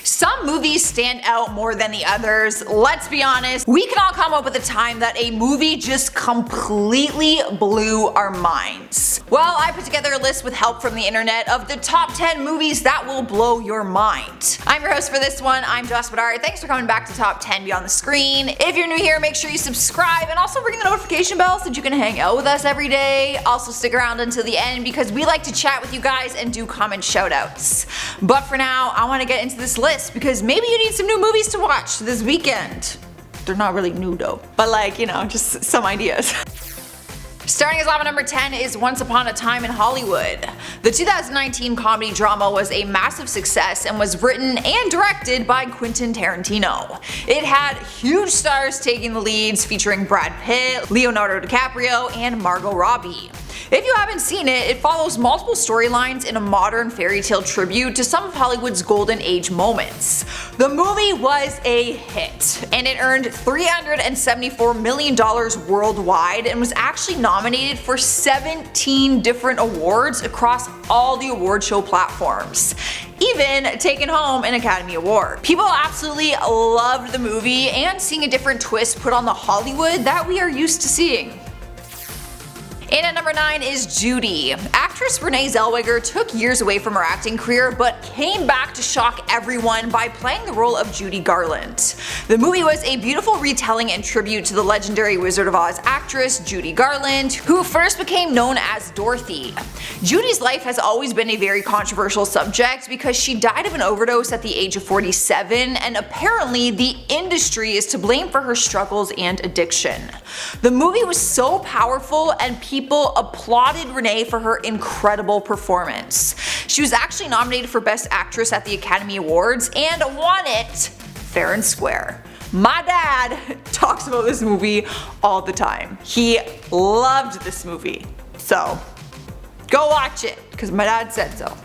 Some movies stand out more than the others. Let's be honest, we can all come up with a time that a movie just completely blew our minds. Well, I put together a list with help from the internet of the top 10 movies that will blow your mind. I'm your host for this one, I'm Joss Bedard. Thanks for coming back to Top 10 Beyond the Screen. If you're new here, make sure you subscribe and also ring the notification bell so that you can hang out with us every day. Also stick around until the end because we like to chat with you guys and do comment shoutouts. But for now, I want to get into this list because maybe you need some new movies to watch this weekend. They're not really new though, but like, you know, just some ideas. Starting as number 10 is Once Upon a Time in Hollywood. The 2019 comedy drama was a massive success and was written and directed by Quentin Tarantino. It had huge stars taking the leads featuring Brad Pitt, Leonardo DiCaprio, and Margot Robbie. If you haven't seen it, it follows multiple storylines in a modern fairy tale tribute to some of Hollywood's golden age moments. The movie was a hit, and it earned $374 million worldwide and was actually nominated for 17 different awards across all the award show platforms, even taking home an Academy Award. People absolutely loved the movie and seeing a different twist put on the Hollywood that we are used to seeing. And at number 9 is Judy. Actress Renee Zellweger took years away from her acting career but came back to shock everyone by playing the role of Judy Garland. The movie was a beautiful retelling and tribute to the legendary Wizard of Oz actress Judy Garland, who first became known as Dorothy. Judy's life has always been a very controversial subject because she died of an overdose at the age of 47, and apparently the industry is to blame for her struggles and addiction. The movie was so powerful and people applauded Renee for her incredible performance. She was actually nominated for Best Actress at the Academy Awards and won it fair and square. My dad talks about this movie all the time. He loved this movie. So go watch it because my dad said so.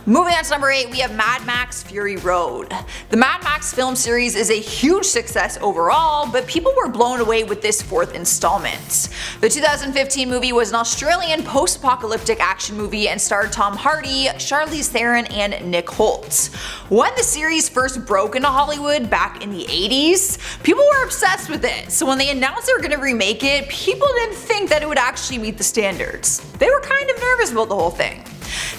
Moving on to number 8, we have Mad Max Fury Road. The Mad Max film series is a huge success overall, but people were blown away with this 4th installment. The 2015 movie was an Australian post-apocalyptic action movie and starred Tom Hardy, Charlize Theron, and Nick Holt. When the series first broke into Hollywood back in the 80s, people were obsessed with it, so when they announced they were going to remake it, people didn't think that it would actually meet the standards. They were kind of nervous about the whole thing.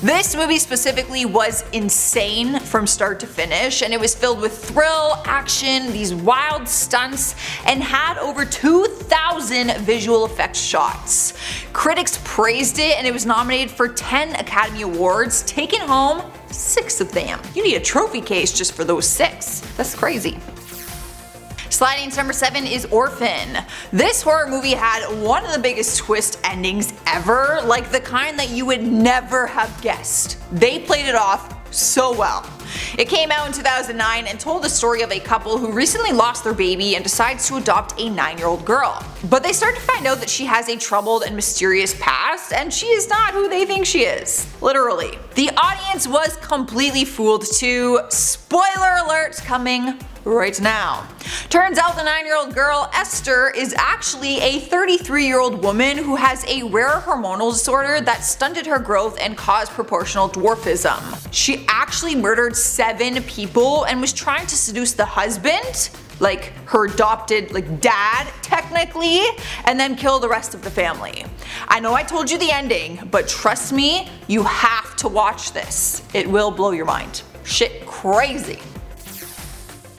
This movie specifically was insane from start to finish, and it was filled with thrill, action, these wild stunts, and had over 2,000 visual effects shots. Critics praised it, and it was nominated for 10 Academy Awards, taking home 6 of them. You need a trophy case just for those 6. That's crazy. Sliding to number 7 is Orphan. This horror movie had one of the biggest twist endings ever, like the kind that you would never have guessed. They played it off so well. It came out in 2009 and told the story of a couple who recently lost their baby and decides to adopt a 9-year-old girl. But they start to find out that she has a troubled and mysterious past, and she is not who they think she is. Literally. The audience was completely fooled too. Spoiler alert coming right now. Turns out the 9-year-old girl, Esther, is actually a 33-year-old woman who has a rare hormonal disorder that stunted her growth and caused proportional dwarfism. She actually murdered 7 people and was trying to seduce the husband, like her adopted dad technically, and then kill the rest of the family. I know I told you the ending, but trust me, you have to watch this. It will blow your mind. Shit crazy.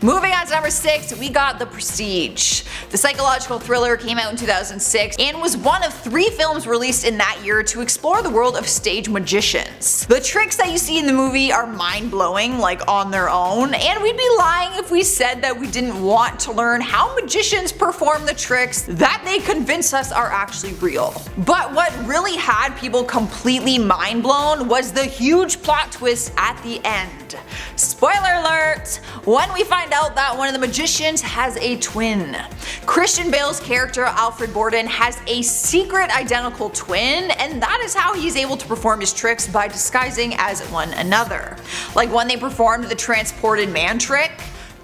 Moving on to number 6, we got The Prestige. The psychological thriller came out in 2006 and was one of 3 films released in that year to explore the world of stage magicians. The tricks that you see in the movie are mind-blowing, on their own, and we'd be lying if we said that we didn't want to learn how magicians perform the tricks that they convince us are actually real. But what really had people completely mind-blown was the huge plot twist at the end. Spoiler alert! When we find out that one of the magicians has a twin. Christian Bale's character Alfred Borden has a secret identical twin, and that is how he's able to perform his tricks by disguising as one another. Like when they performed the transported man trick,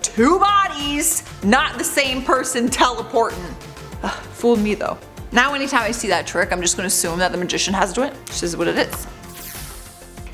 2 bodies, not the same person teleporting. Fooled me though. Now anytime I see that trick, I'm just gonna assume that the magician has a twin. This is what it is.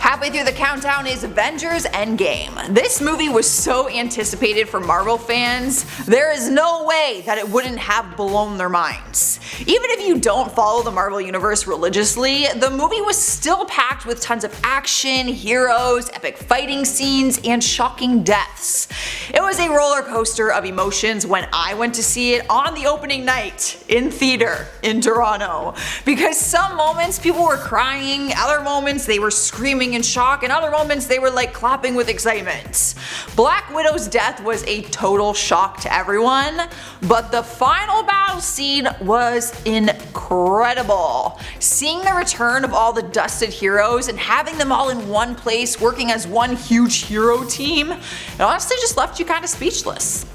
Halfway Halfway through the countdown is Avengers Endgame. This movie was so anticipated for Marvel fans, there is no way that it wouldn't have blown their minds. Even if you don't follow the Marvel Universe religiously, the movie was still packed with tons of action, heroes, epic fighting scenes, and shocking deaths. It was a roller coaster of emotions when I went to see it on the opening night in theater in Toronto, because some moments people were crying, other moments they were screaming in shock, and other moments they were like clapping with excitement. Black Widow's death was a total shock to everyone, but the final battle scene was incredible. Seeing the return of all the dusted heroes and having them all in one place working as one huge hero team, it honestly just left you kind of speechless.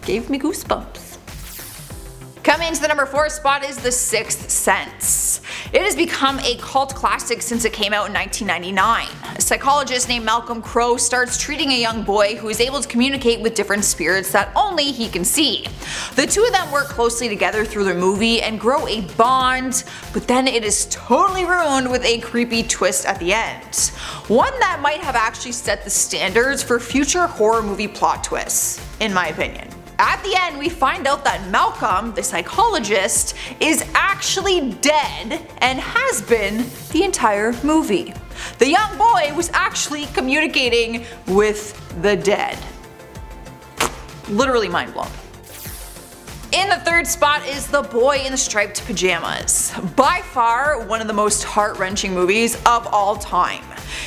Gave me goosebumps. Coming to the number 4 spot is The Sixth Sense. It has become a cult classic since it came out in 1999. A psychologist named Malcolm Crowe starts treating a young boy who is able to communicate with different spirits that only he can see. The two of them work closely together through the movie and grow a bond, but then it is totally ruined with a creepy twist at the end. One that might have actually set the standards for future horror movie plot twists, in my opinion. At the end, we find out that Malcolm, the psychologist, is actually dead and has been the entire movie. The young boy was actually communicating with the dead. Literally mind blown. In the 3rd spot is The Boy in the Striped Pajamas. By far one of the most heart-wrenching movies of all time.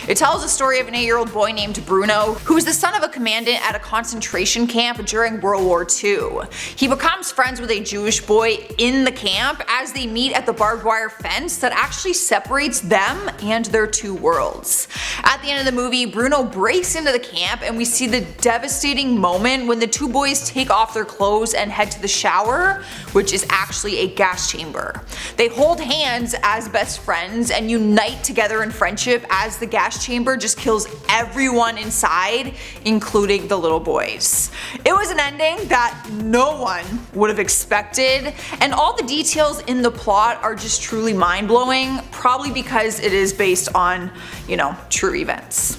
It tells the story of an 8-year-old boy named Bruno, who is the son of a commandant at a concentration camp during World War II. He becomes friends with a Jewish boy in the camp as they meet at the barbed wire fence that actually separates them and their two worlds. At the end of the movie, Bruno breaks into the camp and we see the devastating moment when the two boys take off their clothes and head to the shower, which is actually a gas chamber. They hold hands as best friends and unite together in friendship as the gas chamber just kills everyone inside, including the little boys. It was an ending that no one would have expected, and all the details in the plot are just truly mind-blowing, probably because it is based on, true events.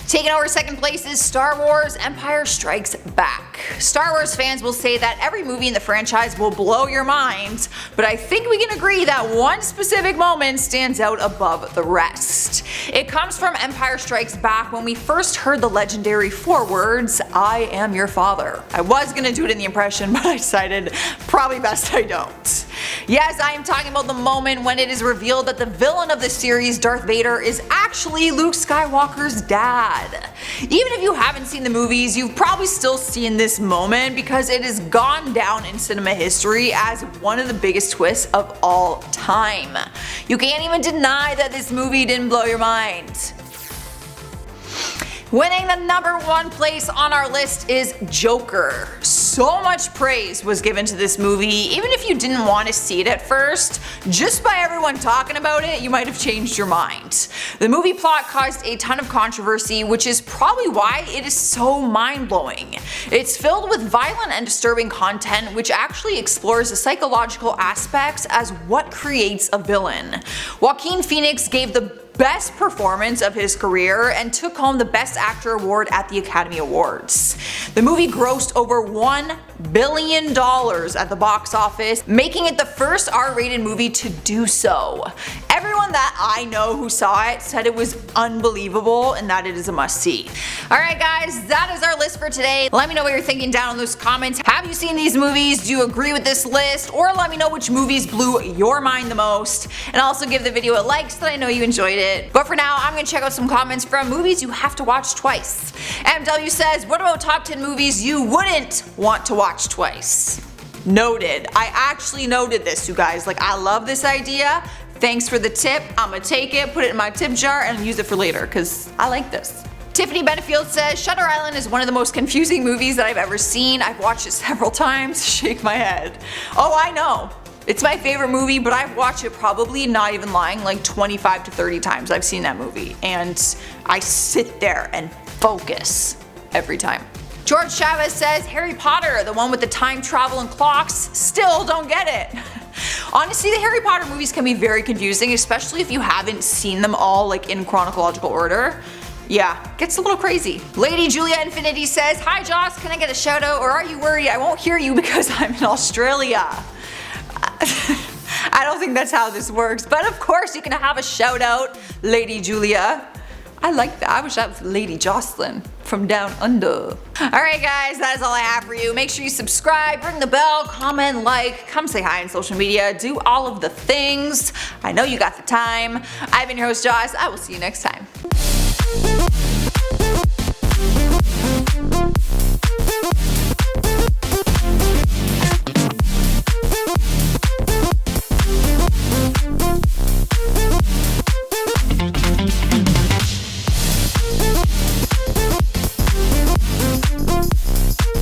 Taking over 2nd place is Star Wars Empire Strikes Back. Star Wars fans will say that every movie in the franchise will blow your mind, but I think we can agree that one specific moment stands out above the rest. It comes from Empire Strikes Back when we first heard the legendary 4 words, "I am your father." I was gonna do it in the impression, but I decided probably best I don't. Yes, I am talking about the moment when it is revealed that the villain of the series, Darth Vader, is actually Luke Skywalker's dad. Even if you haven't seen the movies, you've probably still seen this moment because it has gone down in cinema history as one of the biggest twists of all time. You can't even deny that this movie didn't blow your mind. Winning the number 1 place on our list is Joker. So much praise was given to this movie, even if you didn't want to see it at first. Just by everyone talking about it, you might have changed your mind. The movie plot caused a ton of controversy, which is probably why it is so mind-blowing. It's filled with violent and disturbing content, which actually explores the psychological aspects as what creates a villain. Joaquin Phoenix gave the best performance of his career and took home the Best Actor award at the Academy Awards. The movie grossed over $1 billion at the box office, making it the first R-rated movie to do so. Everyone that I know who saw it said it was unbelievable and that it is a must-see. Alright guys, that is our list for today. Let me know what you're thinking down in those comments. Have you seen these movies? Do you agree with this list? Or let me know which movies blew your mind the most. And also give the video a like so that I know you enjoyed it. But for now, I'm going to check out some comments from movies you have to watch twice. MW says, what about top 10 movies you wouldn't want to watch twice? Noted. I actually noted this, you guys. I love this idea. Thanks for the tip. I'm gonna take it, put it in my tip jar, and use it for later, because I like this. Tiffany Benefield says, Shutter Island is one of the most confusing movies that I've ever seen. I've watched it several times. Shake my head. Oh, I know. It's my favorite movie, but I've watched it probably, not even lying, 25 to 30 times I've seen that movie. And I sit there and focus every time. George Chavez says, Harry Potter, the one with the time travel and clocks, still don't get it. Honestly, the Harry Potter movies can be very confusing, especially if you haven't seen them all like in chronological order. Yeah, gets a little crazy. Lady Julia Infinity says, "Hi Joss, can I get a shout out, or are you worried I won't hear you because I'm in Australia?" I don't think that's how this works, but of course you can have a shout out, Lady Julia. I like that. I wish that was Lady Jocelyn from down under. Alright guys, that is all I have for you. Make sure you subscribe, ring the bell, comment, like, come say hi on social media, do all of the things. I know you got the time. I've been your host Joss. I will see you next time.